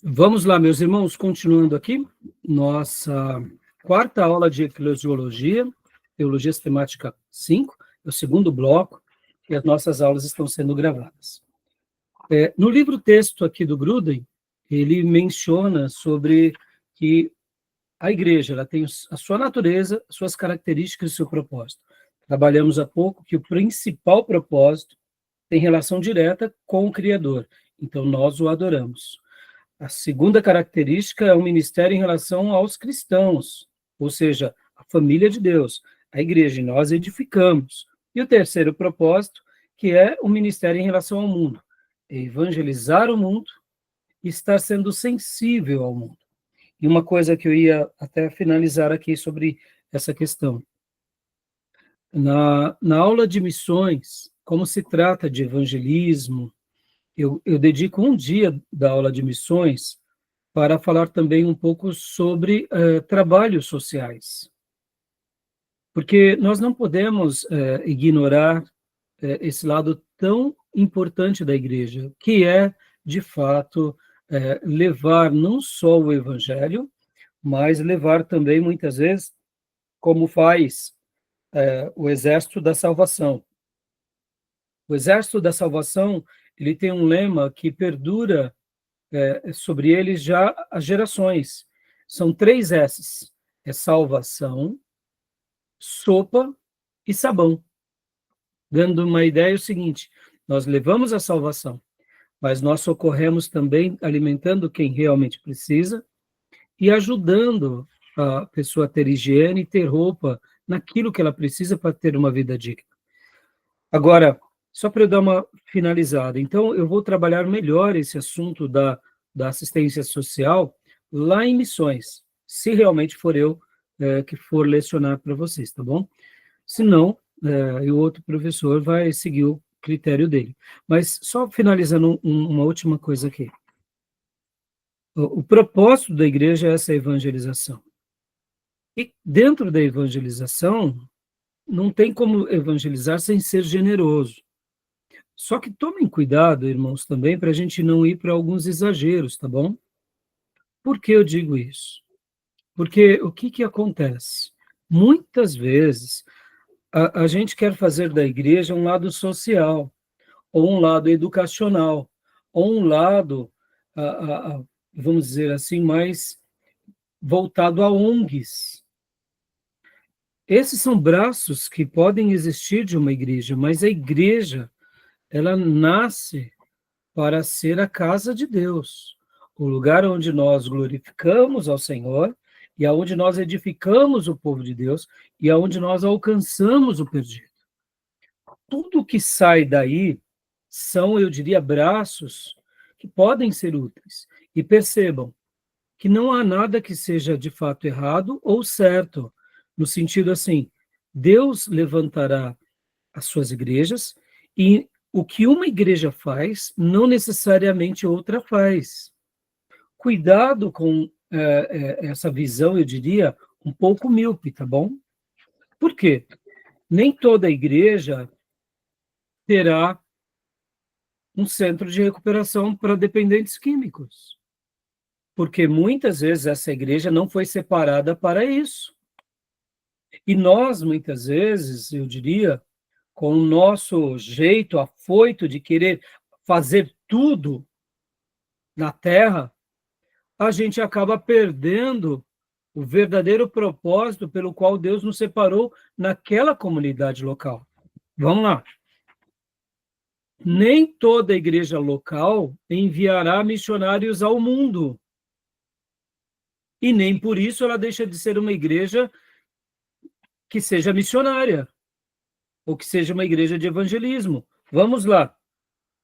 Vamos lá, meus irmãos, continuando aqui, nossa quarta aula de eclesiologia, teologia sistemática 5, é o segundo bloco, e as nossas aulas estão sendo gravadas. No livro texto aqui do Gruden, ele menciona sobre que a igreja ela tem a sua natureza, suas características e seu propósito. Trabalhamos há pouco que o principal propósito tem relação direta com o Criador, então nós o adoramos. A segunda característica é o ministério em relação aos cristãos, ou seja, a família de Deus, a igreja, e nós edificamos. E o terceiro propósito, que é o ministério em relação ao mundo, é evangelizar o mundo e estar sendo sensível ao mundo. E uma coisa que eu ia até finalizar aqui sobre essa questão. Na aula de missões, como se trata de evangelismo, eu dedico um dia da aula de missões para falar também um pouco sobre trabalhos sociais. Porque nós não podemos ignorar esse lado tão importante da igreja, que é, de fato, levar não só o evangelho, mas levar também, muitas vezes, como faz o Exército da Salvação. O Exército da Salvação, ele tem um lema que perdura sobre eles já as gerações. São 3 S's. É salvação, sopa e sabão. Dando uma ideia é o seguinte, nós levamos a salvação, mas nós socorremos também alimentando quem realmente precisa e ajudando a pessoa a ter higiene e ter roupa naquilo que ela precisa para ter uma vida digna. Agora, só para eu dar uma finalizada, então eu vou trabalhar melhor esse assunto da assistência social lá em missões, se realmente for eu que for lecionar para vocês, tá bom? Se não, o outro professor vai seguir o critério dele. Mas só finalizando uma última coisa aqui. O propósito da igreja é essa evangelização. E dentro da evangelização, não tem como evangelizar sem ser generoso. Só que tomem cuidado, irmãos, também, para a gente não ir para alguns exageros, tá bom? Por que eu digo isso? Porque o que acontece? Muitas vezes, a gente quer fazer da igreja um lado social, ou um lado educacional, ou um lado, vamos dizer assim, mais voltado a ONGs. Esses são braços que podem existir de uma igreja, mas a igreja, ela nasce para ser a casa de Deus, o lugar onde nós glorificamos ao Senhor e aonde nós edificamos o povo de Deus e aonde nós alcançamos o perdido. Tudo que sai daí são, eu diria, braços que podem ser úteis. E percebam que não há nada que seja de fato errado ou certo, no sentido assim, Deus levantará as suas igrejas e o que uma igreja faz, não necessariamente outra faz. Cuidado com essa visão, eu diria, um pouco míope, tá bom? Por quê? Nem toda igreja terá um centro de recuperação para dependentes químicos, porque muitas vezes essa igreja não foi separada para isso. E nós, muitas vezes, eu diria, com o nosso jeito afoito de querer fazer tudo na terra, a gente acaba perdendo o verdadeiro propósito pelo qual Deus nos separou naquela comunidade local. Vamos lá. Nem toda igreja local enviará missionários ao mundo. E nem por isso ela deixa de ser uma igreja que seja missionária, ou que seja uma igreja de evangelismo. Vamos lá.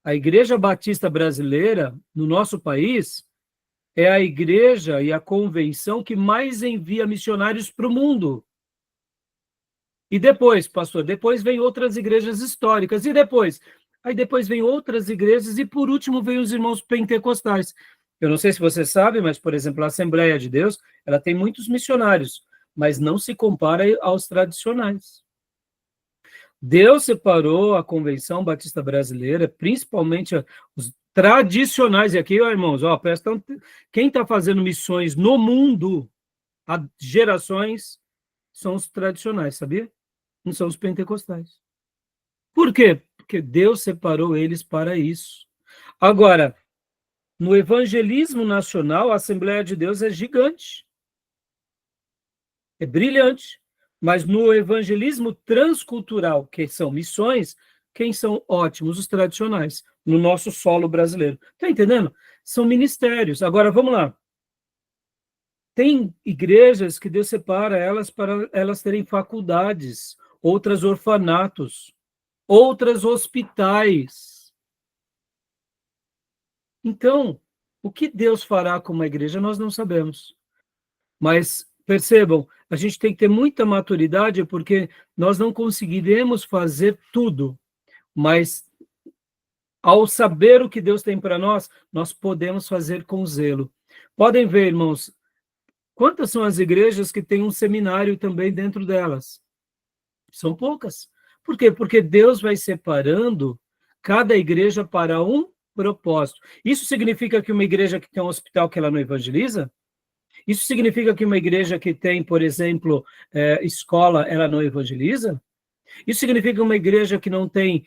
A Igreja Batista Brasileira, no nosso país, é a igreja e a convenção que mais envia missionários para o mundo. E depois, pastor, depois vem outras igrejas históricas. E depois? Aí depois vem outras igrejas e, por último, vem os irmãos pentecostais. Eu não sei se você sabe, mas, por exemplo, a Assembleia de Deus, ela tem muitos missionários, mas não se compara aos tradicionais. Deus separou a Convenção Batista Brasileira, principalmente os tradicionais. E aqui, ó, irmãos, ó, prestam, quem está fazendo missões no mundo há gerações são os tradicionais, sabia? Não são os pentecostais. Por quê? Porque Deus separou eles para isso. Agora, no evangelismo nacional, a Assembleia de Deus é gigante, é brilhante. Mas no evangelismo transcultural, que são missões, quem são ótimos? Os tradicionais, no nosso solo brasileiro. Está entendendo? São ministérios. Agora, vamos lá. Tem igrejas que Deus separa elas para elas terem faculdades, outras orfanatos, outras hospitais. Então, o que Deus fará com uma igreja, nós não sabemos. Mas percebam, a gente tem que ter muita maturidade, porque nós não conseguiremos fazer tudo, mas ao saber o que Deus tem para nós, nós podemos fazer com zelo. Podem ver, irmãos, quantas são as igrejas que têm um seminário também dentro delas? São poucas. Por quê? Porque Deus vai separando cada igreja para um propósito. Isso significa que uma igreja que tem um hospital que ela não evangeliza? Isso significa que uma igreja que tem, por exemplo, escola, ela não evangeliza? Isso significa que uma igreja que não tem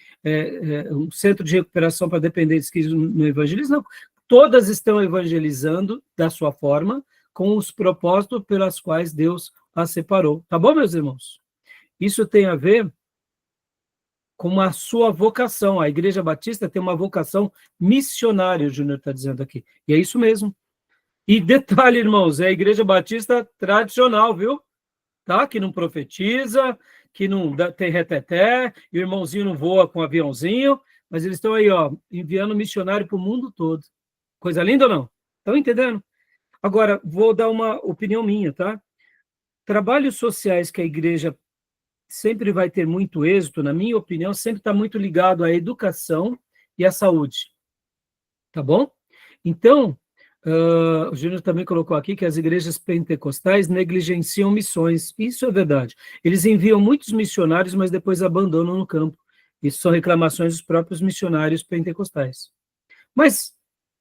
um centro de recuperação para dependentes que não evangeliza? Não. Todas estão evangelizando da sua forma, com os propósitos pelas quais Deus as separou. Tá bom, meus irmãos? Isso tem a ver com a sua vocação. A Igreja Batista tem uma vocação missionária, o Júnior está dizendo aqui. E é isso mesmo. E detalhe, irmãos, é a Igreja Batista tradicional, viu? Tá? Que não profetiza, que não tem reteté, e o irmãozinho não voa com aviãozinho, mas eles estão aí, ó, enviando missionário para o mundo todo. Coisa linda ou não? Estão entendendo? Agora, vou dar uma opinião minha, tá? Trabalhos sociais que a igreja sempre vai ter muito êxito, na minha opinião, sempre está muito ligado à educação e à saúde. Tá bom? Então, o Júnior também colocou aqui que as igrejas pentecostais negligenciam missões. Isso é verdade. Eles enviam muitos missionários, mas depois abandonam no campo. Isso são reclamações dos próprios missionários pentecostais. Mas,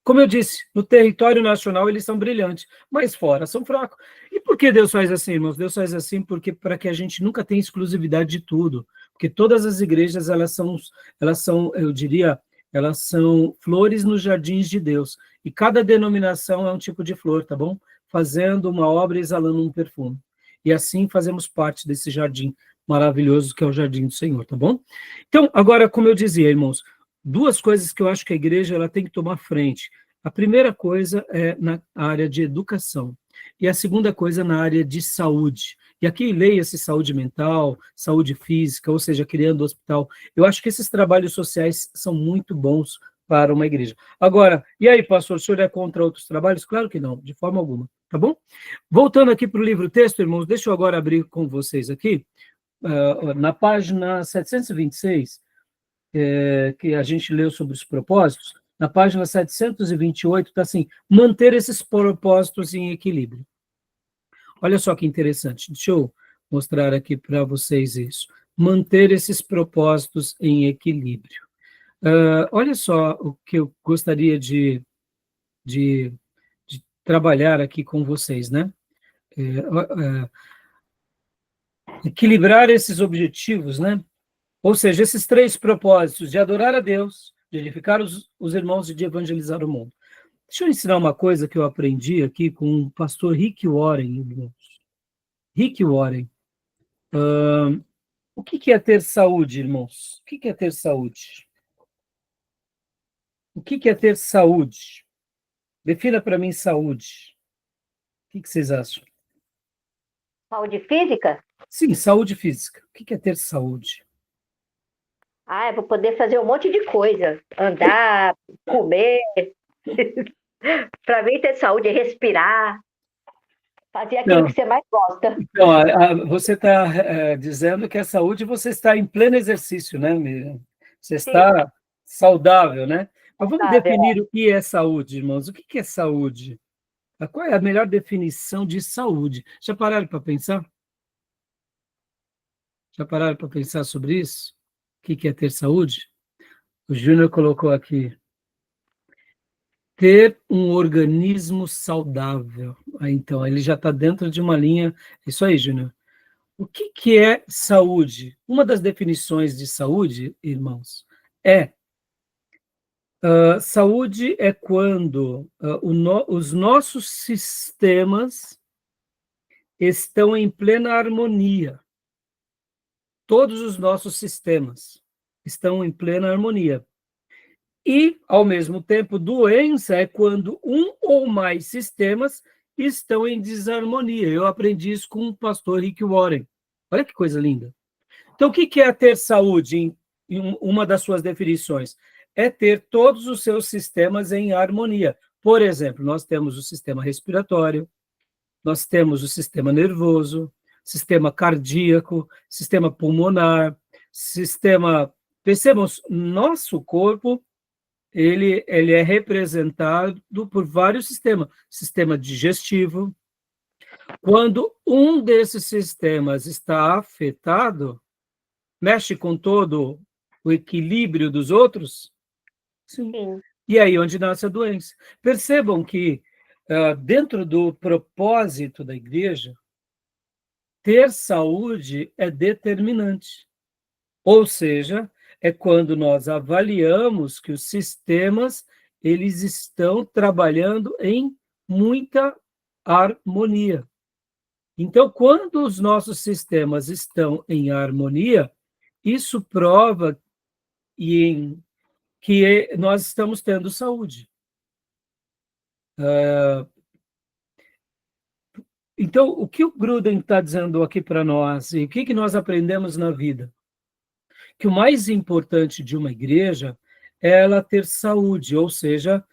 como eu disse, no território nacional eles são brilhantes, mas fora são fracos. E por que Deus faz assim, irmãos? Deus faz assim porque para que a gente nunca tenha exclusividade de tudo. Porque todas as igrejas, elas são, eu diria, elas são flores nos jardins de Deus. E cada denominação é um tipo de flor, tá bom? Fazendo uma obra e exalando um perfume. E assim fazemos parte desse jardim maravilhoso que é o jardim do Senhor, tá bom? Então, agora, como eu dizia, irmãos, duas coisas que eu acho que a igreja ela tem que tomar frente. A primeira coisa é na área de educação. E a segunda coisa na área de saúde. E aqui leia-se saúde mental, saúde física, ou seja, criando hospital. Eu acho que esses trabalhos sociais são muito bons para uma igreja. Agora, e aí, pastor, o senhor é contra outros trabalhos? Claro que não, de forma alguma, tá bom? Voltando aqui para o livro texto, irmãos, deixa eu agora abrir com vocês aqui, na página 726, que a gente leu sobre os propósitos, na página 728, está assim, manter esses propósitos em equilíbrio. Olha só que interessante, deixa eu mostrar aqui para vocês isso. Manter esses propósitos em equilíbrio. Olha só o que eu gostaria de, de trabalhar aqui com vocês, né? Equilibrar esses objetivos, né? Ou seja, esses três propósitos de adorar a Deus, de edificar os irmãos e de evangelizar o mundo. Deixa eu ensinar uma coisa que eu aprendi aqui com o pastor Rick Warren, irmãos. Rick Warren. O que é ter saúde, irmãos? O que é ter saúde? O que é ter saúde? Defina para mim saúde. O que vocês acham? Saúde física? Sim, saúde física. O que é ter saúde? Eu vou poder fazer um monte de coisa. Andar, comer. Para mim, ter saúde é respirar. Fazer aquilo que você mais gosta. Então, você está dizendo que a saúde você está em pleno exercício, né, Miriam? Você está saudável, né? Mas vamos definir o que é saúde, irmãos. O que é saúde? Qual é a melhor definição de saúde? Já pararam para pensar? Já pararam para pensar sobre isso? que é ter saúde? O Júnior colocou aqui, ter um organismo saudável. Então, ele já está dentro de uma linha. Isso aí, Júnior. O que é saúde? Uma das definições de saúde, irmãos, saúde é quando os nossos sistemas estão em plena harmonia. Todos os nossos sistemas estão em plena harmonia. E, ao mesmo tempo, doença é quando um ou mais sistemas estão em desarmonia. Eu aprendi isso com o pastor Rick Warren. Olha que coisa linda. Então, o que é ter saúde, em uma das suas definições? É ter todos os seus sistemas em harmonia. Por exemplo, nós temos o sistema respiratório, nós temos o sistema nervoso, sistema cardíaco, sistema pulmonar, sistema... Percebamos, nosso corpo, ele é representado por vários sistemas. Sistema digestivo. Quando um desses sistemas está afetado, mexe com todo o equilíbrio dos outros? Sim. Sim. E aí onde nasce a doença. Percebam que, dentro do propósito da igreja, ter saúde é determinante. Ou seja, é quando nós avaliamos que os sistemas eles estão trabalhando em muita harmonia. Então, quando os nossos sistemas estão em harmonia, isso prova que nós estamos tendo saúde. Então, o que o Gruden está dizendo aqui para nós, e o que nós aprendemos na vida? Que o mais importante de uma igreja é ela ter saúde, ou seja,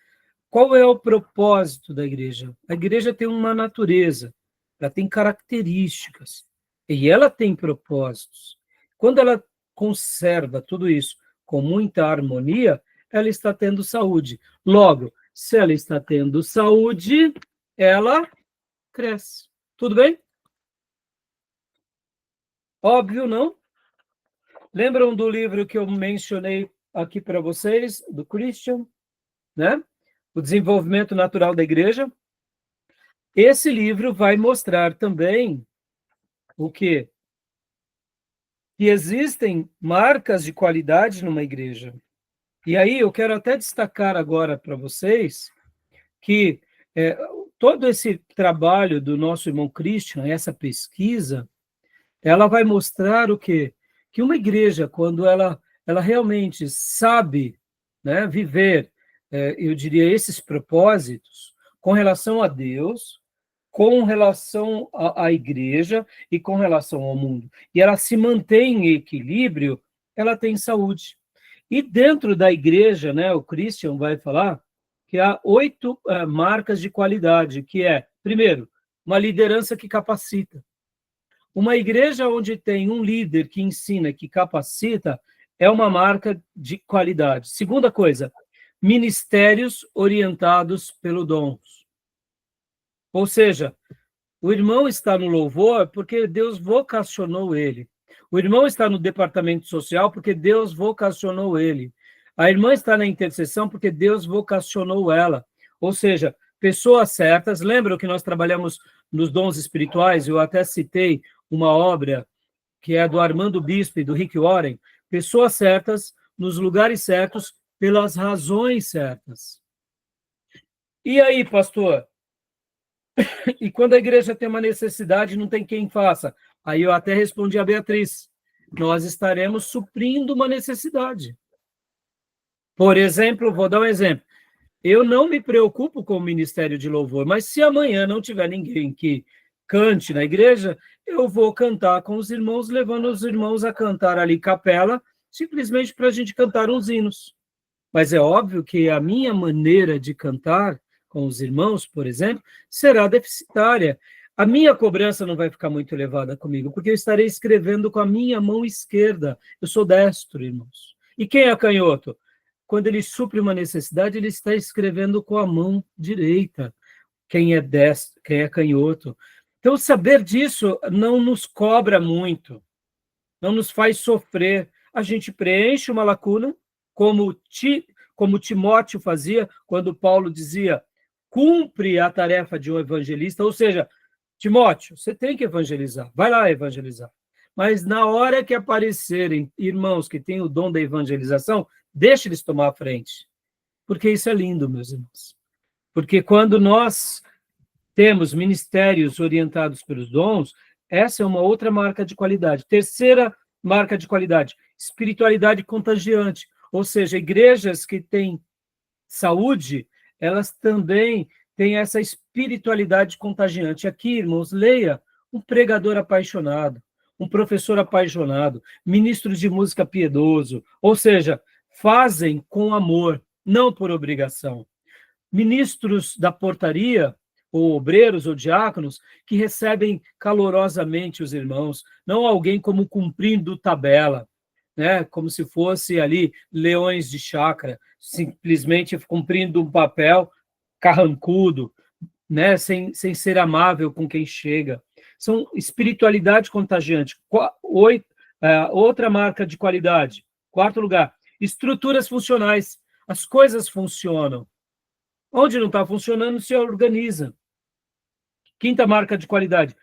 qual é o propósito da igreja? A igreja tem uma natureza, ela tem características, e ela tem propósitos. Quando ela conserva tudo isso com muita harmonia, ela está tendo saúde. Logo, se ela está tendo saúde, ela cresce. Tudo bem? Óbvio, não? Lembram do livro que eu mencionei aqui para vocês, do Christian, né? O Desenvolvimento Natural da Igreja? Esse livro vai mostrar também o quê? Que existem marcas de qualidade numa igreja. E aí eu quero até destacar agora para vocês que todo esse trabalho do nosso irmão Christian, essa pesquisa, ela vai mostrar o quê? Que uma igreja, quando ela realmente sabe, né, viver, eu diria, esses propósitos com relação a Deus, com relação à igreja e com relação ao mundo, e ela se mantém em equilíbrio, ela tem saúde. E dentro da igreja, né, o Christian vai falar que há 8 marcas de qualidade, que é, primeiro, uma liderança que capacita. Uma igreja onde tem um líder que ensina, que capacita, é uma marca de qualidade. Segunda coisa, ministérios orientados pelo dons. Ou seja, o irmão está no louvor porque Deus vocacionou ele. O irmão está no departamento social porque Deus vocacionou ele. A irmã está na intercessão porque Deus vocacionou ela. Ou seja, pessoas certas. Lembram que nós trabalhamos nos dons espirituais? Eu até citei uma obra que é do Armando Bispo e do Rick Warren. Pessoas certas, nos lugares certos, pelas razões certas. E aí, pastor? E quando a igreja tem uma necessidade, não tem quem faça. Aí eu até respondi a Beatriz, nós estaremos suprindo uma necessidade. Por exemplo, vou dar um exemplo. Eu não me preocupo com o ministério de louvor, mas se amanhã não tiver ninguém que cante na igreja, eu vou cantar com os irmãos, levando os irmãos a cantar ali capela, simplesmente para a gente cantar uns hinos. Mas é óbvio que a minha maneira de cantar com os irmãos, por exemplo, será deficitária. A minha cobrança não vai ficar muito elevada comigo, porque eu estarei escrevendo com a minha mão esquerda. Eu sou destro, irmãos. E quem é canhoto? Quando ele supre uma necessidade, ele está escrevendo com a mão direita. Quem é destro, quem é canhoto. Então, saber disso não nos cobra muito, não nos faz sofrer. a gente preenche uma lacuna, como Timóteo fazia, quando Paulo dizia, cumpre a tarefa de um evangelista, ou seja, Timóteo, você tem que evangelizar, vai lá evangelizar. Mas na hora que aparecerem irmãos que têm o dom da evangelização, deixe eles tomar a frente. Porque isso é lindo, meus irmãos. Porque quando nós temos ministérios orientados pelos dons, essa é uma outra marca de qualidade. Terceira marca de qualidade, espiritualidade contagiante. Ou seja, igrejas que têm saúde, elas também têm essa espiritualidade contagiante. Aqui, irmãos, leia um pregador apaixonado, um professor apaixonado, ministros de música piedoso, ou seja, fazem com amor, não por obrigação. Ministros da portaria, ou obreiros ou diáconos, que recebem calorosamente os irmãos, não alguém como cumprindo tabela, né? Como se fosse ali leões de chácara, simplesmente cumprindo um papel carrancudo, né? Sem ser amável com quem chega. São espiritualidade contagiante. Outra marca de qualidade. Quarto lugar, estruturas funcionais. As coisas funcionam. Onde não está funcionando, se organiza. Quinta marca de qualidade,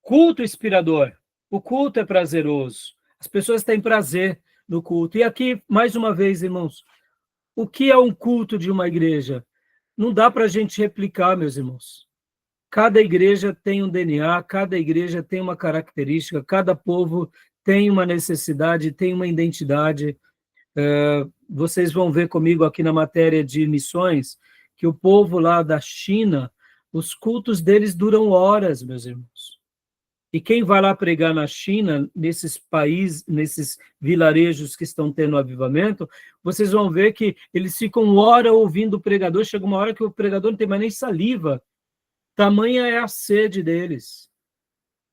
culto inspirador. O culto é prazeroso. As pessoas têm prazer no culto. E aqui, mais uma vez, irmãos, o que é um culto de uma igreja? Não dá para a gente replicar, meus irmãos. Cada igreja tem um DNA, cada igreja tem uma característica, cada povo tem uma necessidade, tem uma identidade. Vocês vão ver comigo aqui na matéria de missões, que o povo lá da China, os cultos deles duram horas, meus irmãos. E quem vai lá pregar na China, nesses países, nesses vilarejos que estão tendo avivamento, vocês vão ver que eles ficam hora ouvindo o pregador, chega uma hora que o pregador não tem mais nem saliva. Tamanha é a sede deles.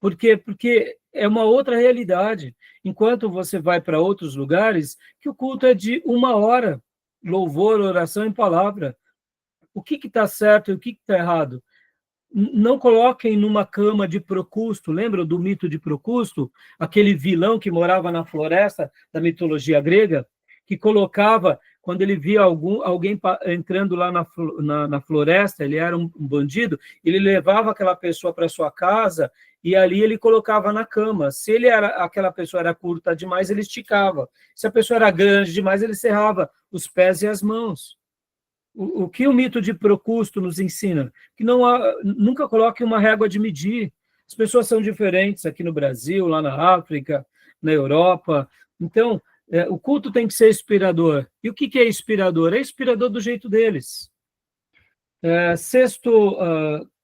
Por quê? Porque é uma outra realidade. Enquanto você vai para outros lugares, que o culto é de 1 hora, louvor, oração e palavra. O que está certo e o que está errado? Não coloquem numa cama de Procusto, lembram do mito de Procusto? Aquele vilão que morava na floresta da mitologia grega, que colocava, quando ele via alguém entrando lá na floresta, ele era um bandido, ele levava aquela pessoa para sua casa e ali ele colocava na cama. Se aquela pessoa era curta demais, ele esticava. Se a pessoa era grande demais, ele cerrava os pés e as mãos. O que o mito de Procusto nos ensina? Que nunca coloque uma régua de medir. As pessoas são diferentes aqui no Brasil, lá na África, na Europa. Então, o culto tem que ser inspirador. E o que é inspirador? É inspirador do jeito deles. Sexto,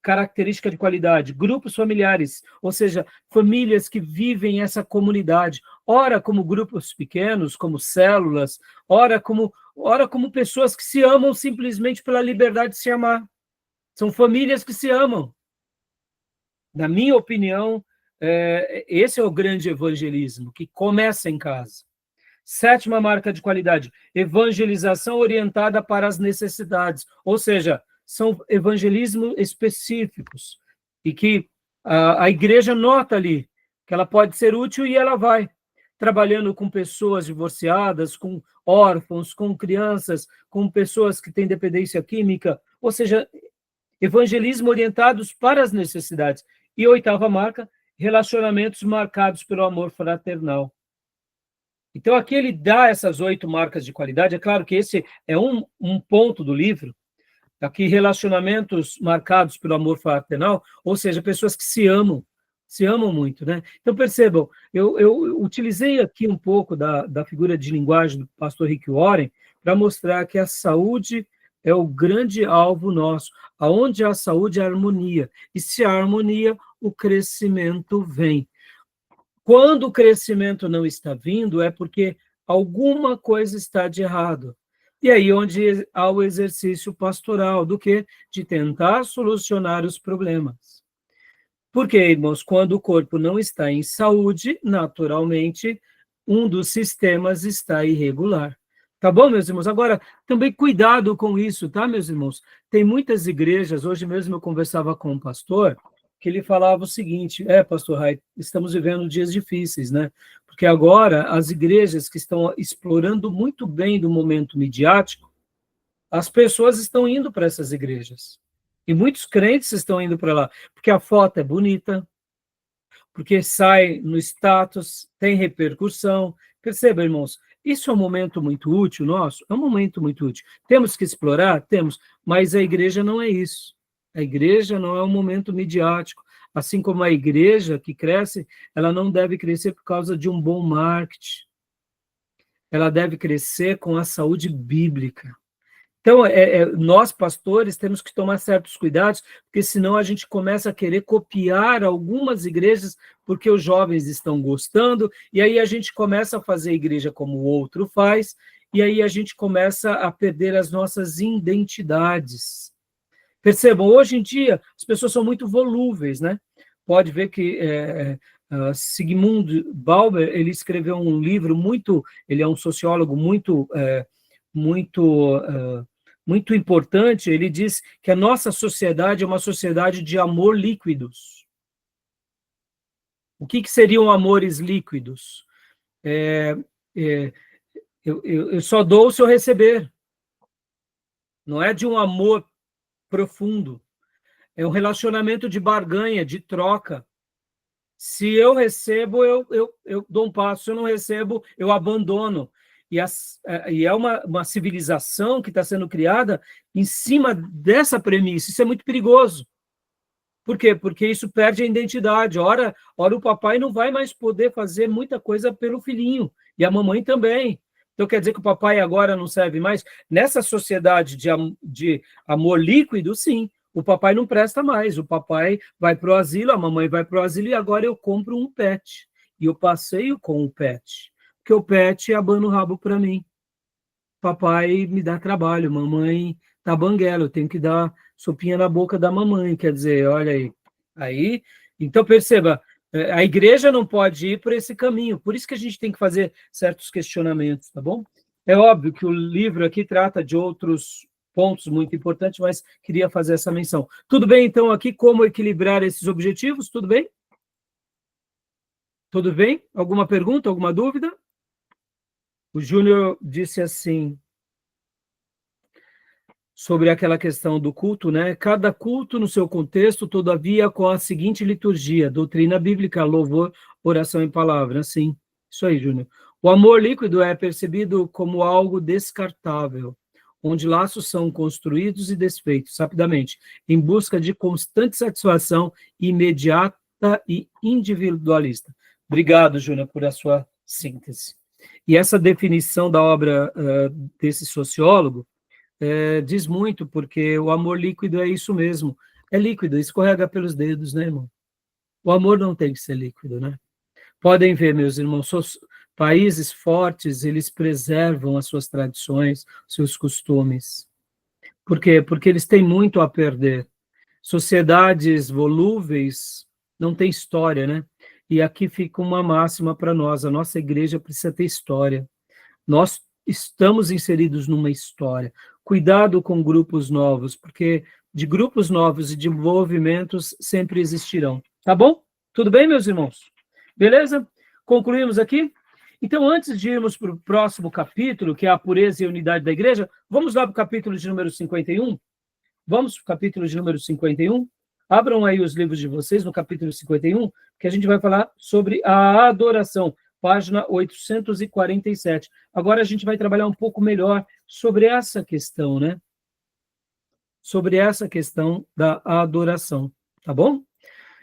característica de qualidade, grupos familiares, ou seja, famílias que vivem essa comunidade, ora como grupos pequenos, como células, ora como pessoas que se amam simplesmente pela liberdade de se amar. São famílias que se amam. Na minha opinião, esse é o grande evangelismo, que começa em casa. Sétima marca de qualidade, evangelização orientada para as necessidades, ou seja, são evangelismos específicos, e que a igreja nota ali que ela pode ser útil e ela vai, trabalhando com pessoas divorciadas, com órfãos, com crianças, com pessoas que têm dependência química, ou seja, evangelismo orientados para as necessidades. E oitava marca, relacionamentos marcados pelo amor fraternal. Então, aqui ele dá essas 8 marcas de qualidade. É claro que esse é um ponto do livro. Aqui, relacionamentos marcados pelo amor fraternal, ou seja, pessoas que se amam muito, né? Então, percebam, eu utilizei aqui um pouco da figura de linguagem do pastor Rick Warren para mostrar que a saúde é o grande alvo nosso. Aonde há saúde, há harmonia. E se há harmonia, o crescimento vem. Quando o crescimento não está vindo, é porque alguma coisa está de errado. E aí onde há o exercício pastoral, do quê? De tentar solucionar os problemas. Porque, irmãos, quando o corpo não está em saúde, naturalmente, um dos sistemas está irregular. Tá bom, meus irmãos? Agora, também cuidado com isso, tá, meus irmãos? Tem muitas igrejas, hoje mesmo eu conversava com um pastor, que ele falava o seguinte, pastor Rai, estamos vivendo dias difíceis, né? Porque agora as igrejas que estão explorando muito bem do momento midiático, as pessoas estão indo para essas igrejas. E muitos crentes estão indo para lá, porque a foto é bonita, porque sai no status, tem repercussão. Perceba, irmãos, isso é um momento muito útil nosso? É um momento muito útil. Temos que explorar? Temos, mas a igreja não é isso. A igreja não é um momento midiático. Assim como a igreja que cresce, ela não deve crescer por causa de um bom marketing. Ela deve crescer com a saúde bíblica. Então, nós, pastores, temos que tomar certos cuidados, porque senão a gente começa a querer copiar algumas igrejas, porque os jovens estão gostando, e aí a gente começa a fazer a igreja como o outro faz, e aí a gente começa a perder as nossas identidades. Percebam, hoje em dia, as pessoas são muito volúveis, né? Pode ver que Sigmund Bauer, ele escreveu um livro muito, ele é um sociólogo muito muito importante, ele diz que a nossa sociedade é uma sociedade de amor líquidos. O que seriam amores líquidos? É, é, eu só dou se eu receber. Não é de um amor profundo. É um relacionamento de barganha, de troca. Se eu recebo, eu dou um passo. Se eu não recebo, eu abandono. E é uma civilização que está sendo criada em cima dessa premissa. Isso é muito perigoso. Por quê? Porque isso perde a identidade. Ora o papai não vai mais poder fazer muita coisa pelo filhinho. E a mamãe também. Então quer dizer que o papai agora não serve mais? Nessa sociedade de amor líquido, sim. O papai não presta mais. O papai vai para o asilo, a mamãe vai para o asilo e agora eu compro um pet. E eu passeio com o pet. Porque o pet abana o rabo para mim. Papai me dá trabalho, mamãe tá banguela, eu tenho que dar sopinha na boca da mamãe, quer dizer, olha aí. Aí, então perceba, a igreja não pode ir por esse caminho, por isso que a gente tem que fazer certos questionamentos, tá bom? É óbvio que o livro aqui trata de outros pontos muito importantes, mas queria fazer essa menção. Tudo bem, então, aqui, como equilibrar esses objetivos? Tudo bem? Tudo bem? Alguma pergunta, alguma dúvida? O Júnior disse assim, sobre aquela questão do culto, né? Cada culto no seu contexto, todavia, com a seguinte liturgia: doutrina bíblica, louvor, oração e palavra. Sim, isso aí, Júnior. O amor líquido é percebido como algo descartável, onde laços são construídos e desfeitos rapidamente, em busca de constante satisfação imediata e individualista. Obrigado, Júnior, por a sua síntese. E essa definição da obra desse sociólogo diz muito, porque o amor líquido é isso mesmo. É líquido, escorrega pelos dedos, né, irmão? O amor não tem que ser líquido, né? Podem ver, meus irmãos, países fortes, eles preservam as suas tradições, seus costumes. Por quê? Porque eles têm muito a perder. Sociedades volúveis não têm história, né? E aqui fica uma máxima para nós: a nossa igreja precisa ter história. Nós estamos inseridos numa história. Cuidado com grupos novos, porque de grupos novos e de movimentos sempre existirão. Tá bom? Tudo bem, meus irmãos? Beleza? Concluímos aqui? Então, antes de irmos para o próximo capítulo, que é a pureza e a unidade da igreja, vamos lá para o capítulo de número 51? Vamos para o capítulo de número 51? Abram aí os livros de vocês no capítulo 51, que a gente vai falar sobre a adoração, página 847. Agora a gente vai trabalhar um pouco melhor sobre essa questão, né? Sobre essa questão da adoração, tá bom?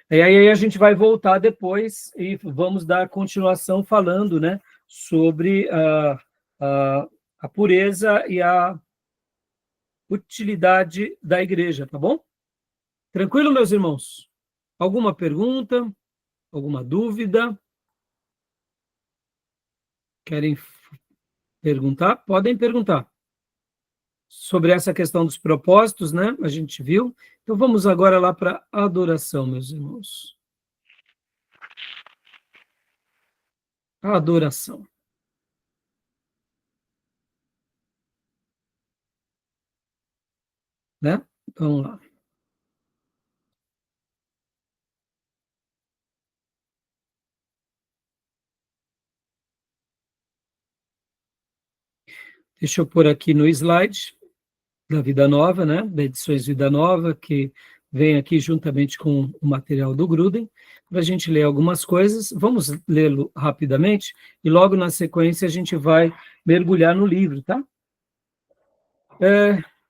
E aí a gente vai voltar depois e vamos dar continuação falando, né, sobre a pureza e a utilidade da igreja, tá bom? Tranquilo, meus irmãos? Alguma pergunta? Alguma dúvida? Querem perguntar? Podem perguntar. Sobre essa questão dos propósitos, né? A gente viu. Então vamos agora lá para a adoração, meus irmãos. A adoração. Né? Vamos lá. Deixa eu pôr aqui no slide da Vida Nova, né, da Edições Vida Nova, que vem aqui juntamente com o material do Gruden, para a gente ler algumas coisas. Vamos lê-lo rapidamente e logo na sequência a gente vai mergulhar no livro, tá?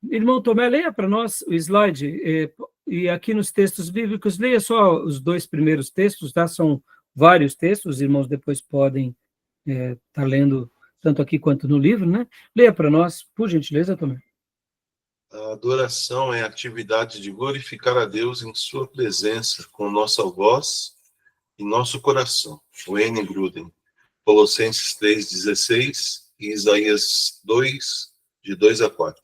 Irmão Tomé, leia para nós o slide, e aqui nos textos bíblicos, leia só os 2 primeiros textos, tá? São vários textos, os irmãos depois podem estar lendo tanto aqui quanto no livro, né? Leia para nós, por gentileza, Tomé. A adoração é a atividade de glorificar a Deus em sua presença, com nossa voz e nosso coração. O N. Gruden, Colossenses 3,16 e Isaías 2, de 2 a 4.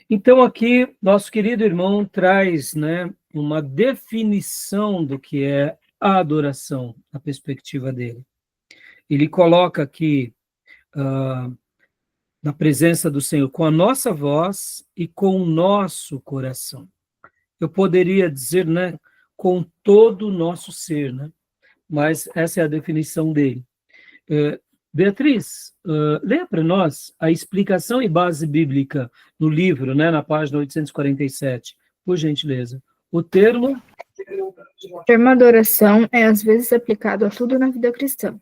Então, aqui, nosso querido irmão traz, né, uma definição do que é a adoração, a perspectiva dele. Ele coloca aqui, na presença do Senhor, com a nossa voz e com o nosso coração. Eu poderia dizer, né, com todo o nosso ser, né? Mas essa é a definição dele. Beatriz, leia para nós a explicação e base bíblica no livro, né, na página 847, por gentileza. O termo adoração é às vezes aplicado a tudo na vida cristã.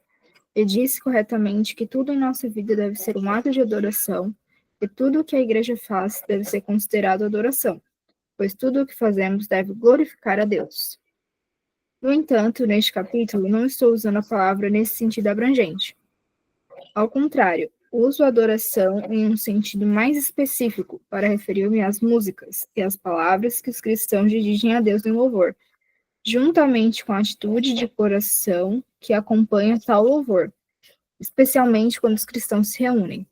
E diz corretamente que tudo em nossa vida deve ser um ato de adoração, e tudo o que a igreja faz deve ser considerado adoração, pois tudo o que fazemos deve glorificar a Deus. No entanto, neste capítulo, não estou usando a palavra nesse sentido abrangente. Ao contrário, uso a adoração em um sentido mais específico para referir-me às músicas e às palavras que os cristãos dirigem a Deus em louvor, juntamente com a atitude de coração que acompanha tal louvor, especialmente quando os cristãos se reúnem.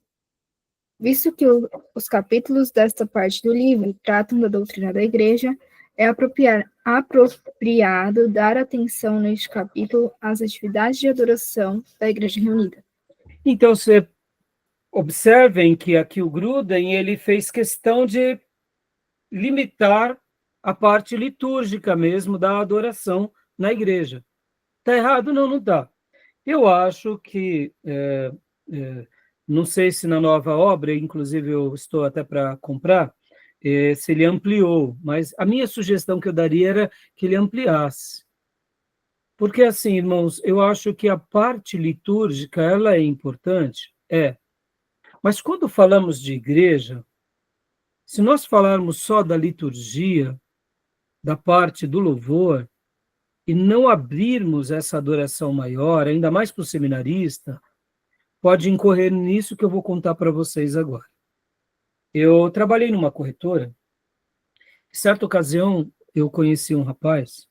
Visto que os capítulos desta parte do livro tratam da doutrina da igreja, é apropriado dar atenção neste capítulo às atividades de adoração da igreja reunida. Então, você observem que aqui o Gruden, ele fez questão de limitar a parte litúrgica mesmo da adoração na igreja. Está errado? Não, não está. Eu acho que, não sei se na nova obra, inclusive eu estou até para comprar, se ele ampliou, mas a minha sugestão que eu daria era que ele ampliasse. Porque assim, irmãos, eu acho que a parte litúrgica, ela é importante, mas quando falamos de igreja, se nós falarmos só da liturgia, da parte do louvor, e não abrirmos essa adoração maior, ainda mais para o seminarista, pode incorrer nisso que eu vou contar para vocês agora. Eu trabalhei numa corretora, em certa ocasião eu conheci um rapaz,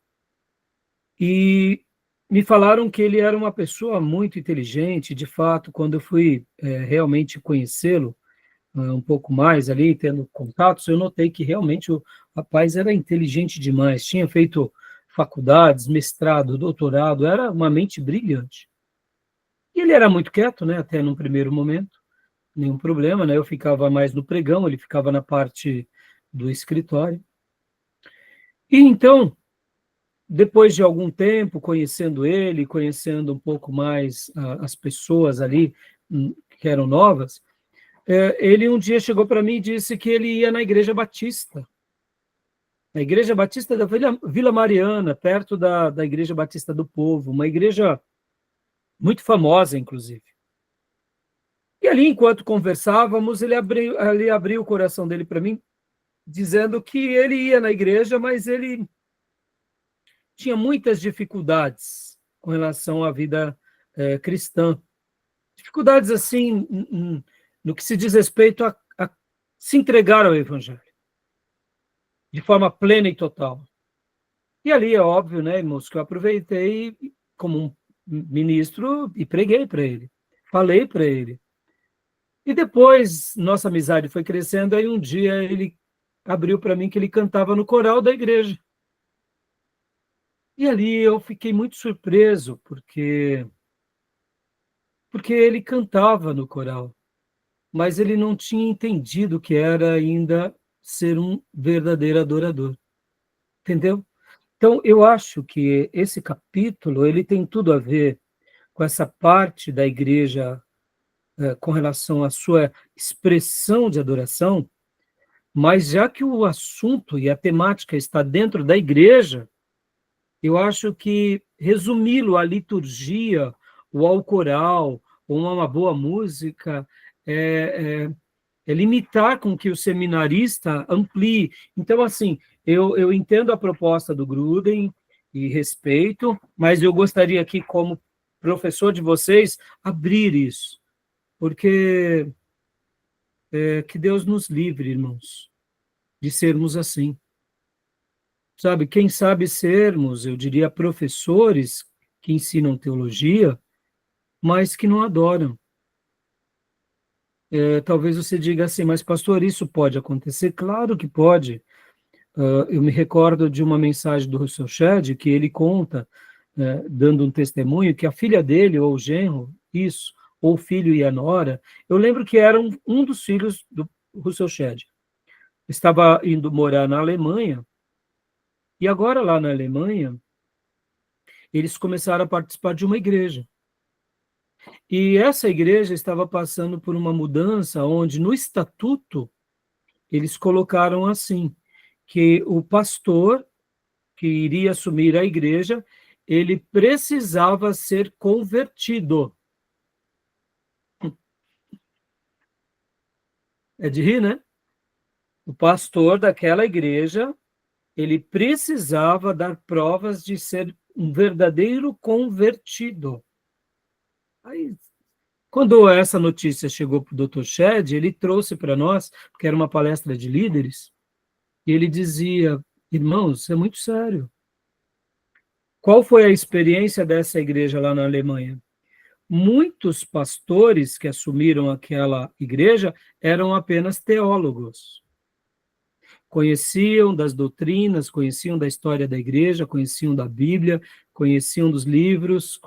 e me falaram que ele era uma pessoa muito inteligente. De fato, quando eu fui realmente conhecê-lo, um pouco mais ali, tendo contatos, eu notei que realmente o rapaz era inteligente demais, tinha feito faculdades, mestrado, doutorado, era uma mente brilhante. E ele era muito quieto, né, até num primeiro momento, nenhum problema, né, eu ficava mais no pregão, ele ficava na parte do escritório. E então, depois de algum tempo conhecendo ele, conhecendo um pouco mais as pessoas ali que eram novas, ele um dia chegou para mim e disse que ele ia na Igreja Batista. Na Igreja Batista da Vila Mariana, perto da Igreja Batista do Povo, uma igreja muito famosa, inclusive. E ali, enquanto conversávamos, ele abriu o coração dele para mim, dizendo que ele ia na igreja, mas ele tinha muitas dificuldades com relação à vida cristã. Dificuldades, assim, no que se diz respeito a se entregar ao Evangelho, de forma plena e total. E ali é óbvio, né, irmãos, que eu aproveitei como um ministro e preguei para ele, falei para ele. E depois nossa amizade foi crescendo, aí um dia ele abriu para mim que ele cantava no coral da igreja. E ali eu fiquei muito surpreso, porque ele cantava no coral, mas ele não tinha entendido o que era ainda ser um verdadeiro adorador. Entendeu? Então, eu acho que esse capítulo ele tem tudo a ver com essa parte da igreja com relação à sua expressão de adoração, mas já que o assunto e a temática está dentro da igreja, eu acho que resumi-lo à liturgia, ou ao coral, ou a uma boa música, é limitar com que o seminarista amplie. Então, assim, eu entendo a proposta do Gruden e respeito, mas eu gostaria aqui, como professor de vocês, abrir isso, porque que Deus nos livre, irmãos, de sermos assim. Sabe, quem sabe sermos, eu diria, professores que ensinam teologia, mas que não adoram. Talvez você diga assim, mas pastor, isso pode acontecer? Claro que pode. Eu me recordo de uma mensagem do Russell Shedd, que ele conta, dando um testemunho, que a filha dele, ou o genro, isso, ou o filho e a nora, eu lembro que era um dos filhos do Russell Shedd. Estava indo morar na Alemanha, e agora lá na Alemanha, eles começaram a participar de uma igreja. E essa igreja estava passando por uma mudança onde no estatuto eles colocaram assim, que o pastor que iria assumir a igreja, ele precisava ser convertido. É de rir, né? O pastor daquela igreja, ele precisava dar provas de ser um verdadeiro convertido. Aí, quando essa notícia chegou para o Dr. Shedd, ele trouxe para nós, porque era uma palestra de líderes, e ele dizia, irmãos, isso é muito sério. Qual foi a experiência dessa igreja lá na Alemanha? Muitos pastores que assumiram aquela igreja eram apenas teólogos. Conheciam das doutrinas, conheciam da história da igreja, conheciam da Bíblia, conheciam dos livros,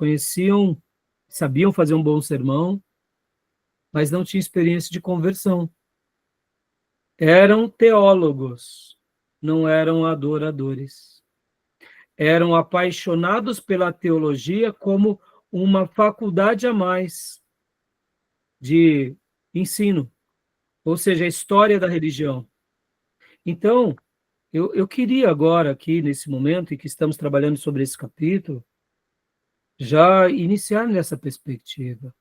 sabiam fazer um bom sermão, mas não tinham experiência de conversão. Eram teólogos, não eram adoradores. Eram apaixonados pela teologia como uma faculdade a mais de ensino, ou seja, a história da religião. Então, eu queria agora, aqui nesse momento em que estamos trabalhando sobre esse capítulo, já iniciar nessa perspectiva.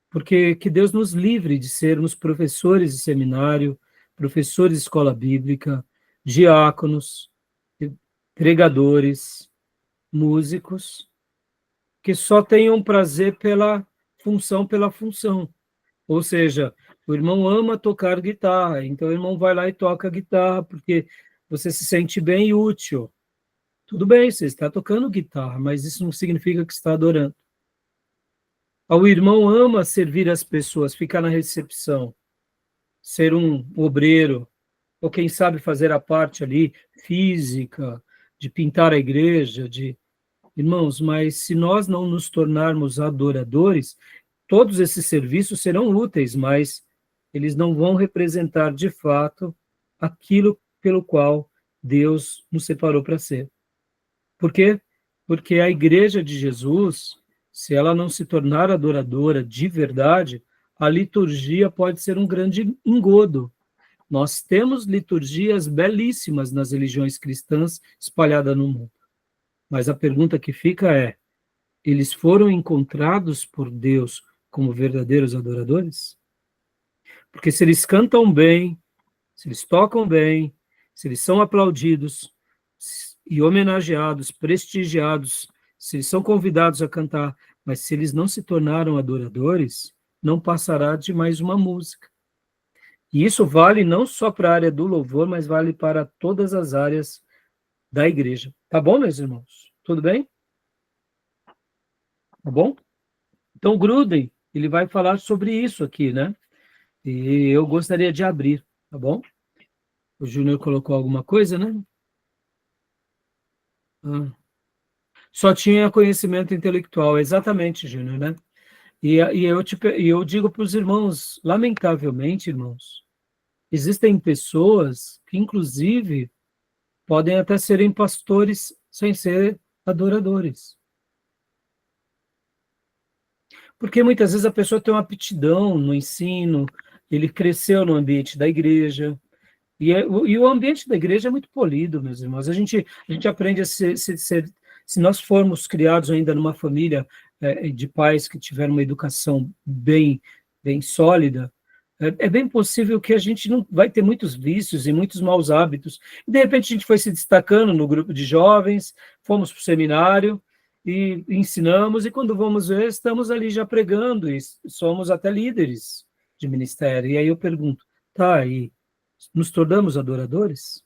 Porque que Deus nos livre de sermos professores de seminário, professores de escola bíblica, diáconos, pregadores, músicos, que só tenham prazer pela função. Ou seja, o irmão ama tocar guitarra, então o irmão vai lá e toca guitarra, porque você se sente bem e útil. Tudo bem, você está tocando guitarra, mas isso não significa que está adorando. O irmão ama servir as pessoas, ficar na recepção, ser um obreiro, ou quem sabe fazer a parte ali física, de pintar a igreja, Irmãos, mas se nós não nos tornarmos adoradores, todos esses serviços serão úteis, mas eles não vão representar de fato aquilo pelo qual Deus nos separou para ser. Por quê? Porque a igreja de Jesus, se ela não se tornar adoradora de verdade, a liturgia pode ser um grande engodo. Nós temos liturgias belíssimas nas religiões cristãs espalhadas no mundo. Mas a pergunta que fica é, eles foram encontrados por Deus como verdadeiros adoradores? Porque se eles cantam bem, se eles tocam bem, se eles são aplaudidos e homenageados, prestigiados, se eles são convidados a cantar, mas se eles não se tornaram adoradores, não passará de mais uma música. E isso vale não só para a área do louvor, mas vale para todas as áreas da igreja. Tá bom, meus irmãos? Tudo bem? Tá bom? Então, Gruden, ele vai falar sobre isso aqui, né? E eu gostaria de abrir, tá bom? O Júnior colocou alguma coisa, né? Só tinha conhecimento intelectual, exatamente, Júnior, né? E eu digo para os irmãos, lamentavelmente, irmãos, existem pessoas que, inclusive, podem até serem pastores sem ser adoradores. Porque muitas vezes a pessoa tem uma aptidão no ensino, ele cresceu no ambiente da igreja, e o ambiente da igreja é muito polido, meus irmãos. A gente aprende a se nós formos criados ainda numa família de pais que tiveram uma educação bem sólida, é bem possível que a gente não vai ter muitos vícios e muitos maus hábitos. De repente, a gente foi se destacando no grupo de jovens, fomos para o seminário e ensinamos, e quando vamos ver, estamos ali já pregando e somos até líderes de ministério. E aí eu pergunto, tá, e nos tornamos adoradores?